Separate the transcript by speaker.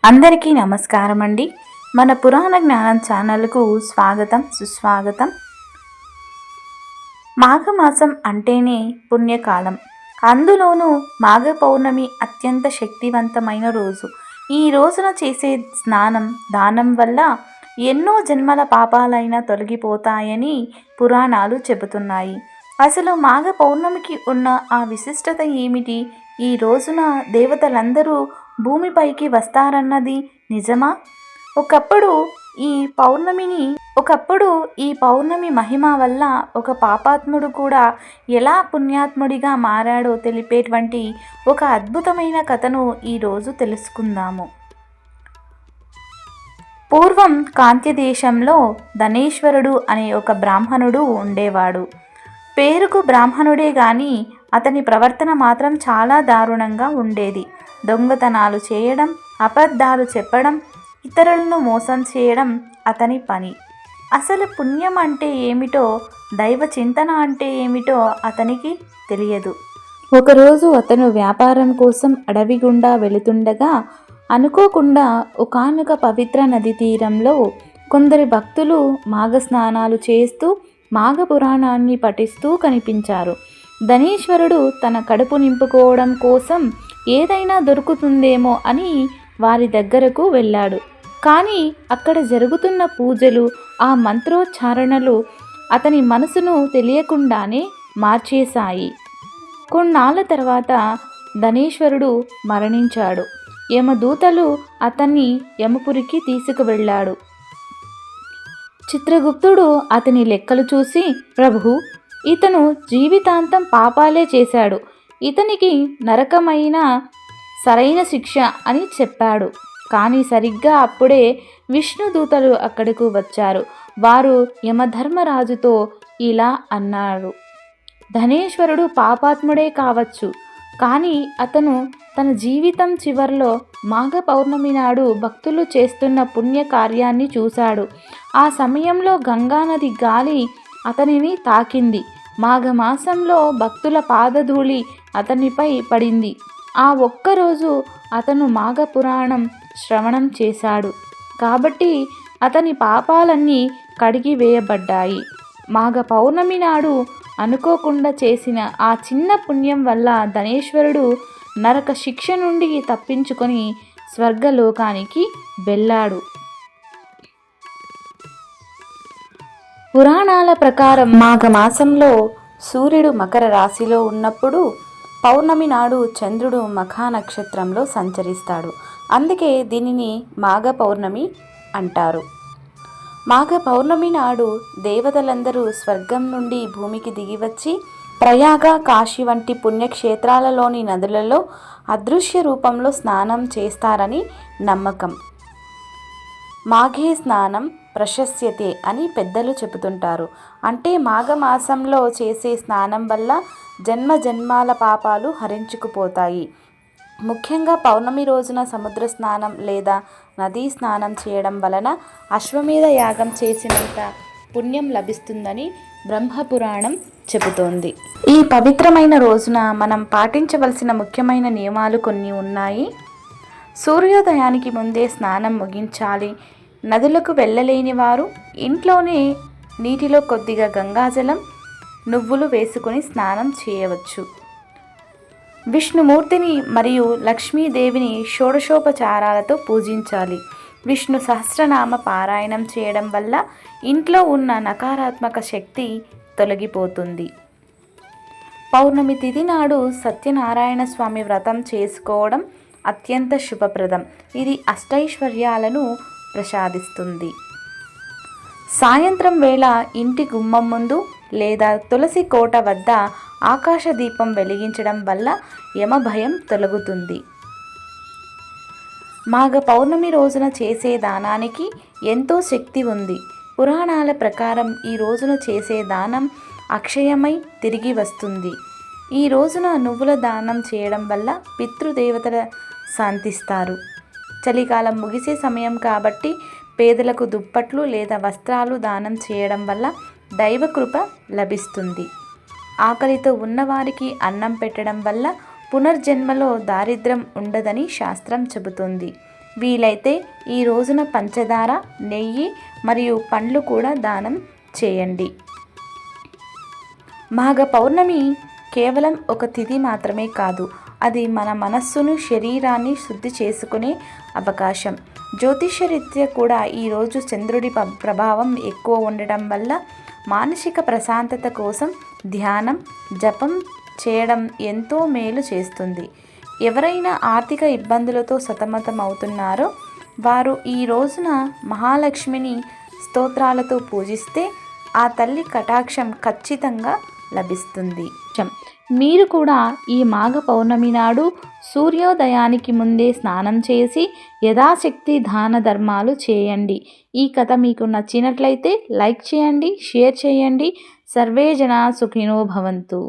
Speaker 1: అందరికీ నమస్కారం అండి. మన పురాణ జ్ఞానం ఛానల్కు స్వాగతం సుస్వాగతం. మాఘమాసం అంటేనే పుణ్యకాలం. అందులోనూ మాఘ పౌర్ణమి అత్యంత శక్తివంతమైన రోజు. ఈ రోజున చేసే స్నానం దానం వల్ల ఎన్నో జన్మల పాపాలైనా తొలగిపోతాయని పురాణాలు చెబుతున్నాయి. అసలు మాఘ పౌర్ణమికి ఉన్న ఆ విశిష్టత ఏమిటి? ఈ రోజున దేవతలందరూ భూమిపైకి వస్తారన్నది నిజమా? ఒకప్పుడు ఈ పౌర్ణమి మహిమ వల్ల ఒక పాపాత్ముడు కూడా ఎలా పుణ్యాత్ముడిగా మారాడో తెలిపేటువంటి ఒక అద్భుతమైన కథను ఈరోజు తెలుసుకుందాము. పూర్వం కాంత్య దేశంలో ధనేశ్వరుడు అనే ఒక బ్రాహ్మణుడు ఉండేవాడు. పేరుకు బ్రాహ్మణుడే గాని అతని ప్రవర్తన మాత్రం చాలా దారుణంగా ఉండేది. దొంగతనాలు చేయడం, అబద్ధాలు చెప్పడం, ఇతరులను మోసం చేయడం అతని పని. అసలు పుణ్యం అంటే ఏమిటో, దైవ చింతన అంటే ఏమిటో అతనికి తెలియదు. ఒకరోజు అతను వ్యాపారం కోసం అడవి గుండా వెళుతుండగా అనుకోకుండా ఒకానొక పవిత్ర నది తీరంలో కొందరు భక్తులు మాఘ స్నానాలు చేస్తూ మాఘ పురాణాన్ని పఠిస్తూ కనిపించారు. ధనేశ్వరుడు తన కడుపు నింపుకోవడం కోసం ఏదైనా దొరుకుతుందేమో అని వారి దగ్గరకు వెళ్ళాడు. కానీ అక్కడ జరుగుతున్న పూజలు, ఆ మంత్రోచ్చారణలు అతని మనసును తెలియకుండానే మార్చేశాయి. కొన్నాళ్ళ తర్వాత ధనేశ్వరుడు మరణించాడు. యమదూతలు అతన్ని యమపురికి తీసుకువెళ్ళాడు. చిత్రగుప్తుడు అతని లెక్కలు చూసి, ప్రభు, ఇతను జీవితాంతం పాపాలే చేశాడు, ఇతనికి నరకమైన సరైన శిక్ష అని చెప్పాడు. కానీ సరిగ్గా అప్పుడే విష్ణుదూతలు అక్కడకు వచ్చారు. వారు యమధర్మరాజుతో ఇలా అన్నారు: ధనేశ్వరుడు పాపాత్ముడే కావచ్చు, కానీ అతను తన జీవితం చివరిలో మాఘ పౌర్ణమి నాడు భక్తులు చేస్తున్న పుణ్య కార్యాన్ని చూశాడు. ఆ సమయంలో గంగానది గాలి అతనిని తాకింది. మాఘమాసంలో భక్తుల పాదధూళి అతనిపై పడింది. ఆ ఒక్కరోజు అతను మాఘ పురాణం శ్రవణం చేశాడు. కాబట్టి అతని పాపాలన్నీ కడిగివేయబడ్డాయి. మాఘ పౌర్ణమి నాడు అనుకోకుండా చేసిన ఆ చిన్న పుణ్యం వల్ల ధనేశ్వరుడు నరక శిక్ష నుండి తప్పించుకొని స్వర్గలోకానికి వెళ్ళాడు. పురాణాల ప్రకారం మాఘమాసంలో సూర్యుడు మకర రాశిలో ఉన్నప్పుడు పౌర్ణమి నాడు చంద్రుడు మఖా నక్షత్రంలో సంచరిస్తాడు. అందుకే దీనిని మాఘ పౌర్ణమి అంటారు. మాఘ పౌర్ణమి నాడు దేవతలందరూ స్వర్గం నుండి భూమికి దిగివచ్చి ప్రయాగ, కాశీ వంటి పుణ్యక్షేత్రాలలోని నదులలో అదృశ్య రూపంలో స్నానం చేస్తారని నమ్మకం. మాఘే స్నానం ప్రశస్యతే అని పెద్దలు చెబుతుంటారు. అంటే మాఘమాసంలో చేసే స్నానం వల్ల జన్మ జన్మాల పాపాలు హరించుకుపోతాయి. ముఖ్యంగా పౌర్ణమి రోజున సముద్ర స్నానం లేదా నదీ స్నానం చేయడం వలన అశ్వమేధ యాగం చేసినంత పుణ్యం లభిస్తుందని బ్రహ్మపురాణం చెబుతోంది. ఈ పవిత్రమైన రోజున మనం పాటించవలసిన ముఖ్యమైన నియమాలు కొన్ని ఉన్నాయి. సూర్యోదయానికి ముందే స్నానం ముగించాలి. నదులకు వెళ్ళలేని వారు ఇంట్లోనే నీటిలో కొద్దిగా గంగాజలం, నువ్వులు వేసుకొని స్నానం చేయవచ్చు. విష్ణుమూర్తిని మరియు లక్ష్మీదేవిని షోడశోపచారాలతో పూజించాలి. విష్ణు సహస్రనామ పారాయణం చేయడం వల్ల ఇంట్లో ఉన్న నకారాత్మక శక్తి తొలగిపోతుంది. పౌర్ణమి తిథి నాడు సత్యనారాయణ స్వామి వ్రతం చేసుకోవడం అత్యంత శుభప్రదం. ఇది అష్టైశ్వర్యాలను ప్రసాదిస్తుంది. సాయంత్రం వేళ ఇంటి గుమ్మం ముందు లేదా తులసి కోట వద్ద ఆకాశ దీపం వెలిగించడం వల్ల యమభయం తొలగుతుంది. మాఘ పౌర్ణమి రోజున చేసే దానానికి ఎంతో శక్తి ఉంది. పురాణాల ప్రకారం ఈ రోజున చేసే దానం అక్షయమై తిరిగి వస్తుంది. ఈ రోజున నువ్వుల దానం చేయడం వల్ల పితృదేవతల శాంతిస్తారు. చలికాలం ముగిసే సమయం కాబట్టి పేదలకు దుప్పట్లు లేదా వస్త్రాలు దానం చేయడం వల్ల దైవకృప లభిస్తుంది. ఆకలితో ఉన్నవారికి అన్నం పెట్టడం వల్ల పునర్జన్మలో దారిద్ర్యం ఉండదని శాస్త్రం చెబుతుంది. వీలైతే ఈ రోజున పంచదార, నెయ్యి మరియు పండ్లు కూడా దానం చేయండి. మాఘ పౌర్ణమి కేవలం ఒక తిథి మాత్రమే కాదు, అది మన మనస్సును, శరీరాన్ని శుద్ధి చేసుకునే అవకాశం. జ్యోతిషరీత్యా కూడా ఈరోజు చంద్రుడి ప్రభావం ఎక్కువ ఉండటం వల్ల మానసిక ప్రశాంతత కోసం ధ్యానం, జపం చేయడం ఎంతో మేలు చేస్తుంది. ఎవరైనా ఆర్థిక ఇబ్బందులతో సతమతం అవుతున్నారో వారు ఈ రోజున మహాలక్ష్మిని స్తోత్రాలతో పూజిస్తే ఆ తల్లి కటాక్షం ఖచ్చితంగా లభిస్తుంది. మీరు కూడా ఈ మాఘ పౌర్ణమి నాడు సూర్యోదయానికి ముందే స్నానం చేసి యథాశక్తి దాన ధర్మాలు చేయండి. ఈ కథ మీకు నచ్చినట్లయితే లైక్ చేయండి, షేర్ చేయండి. సర్వే జనా సుఖినో భవంతు.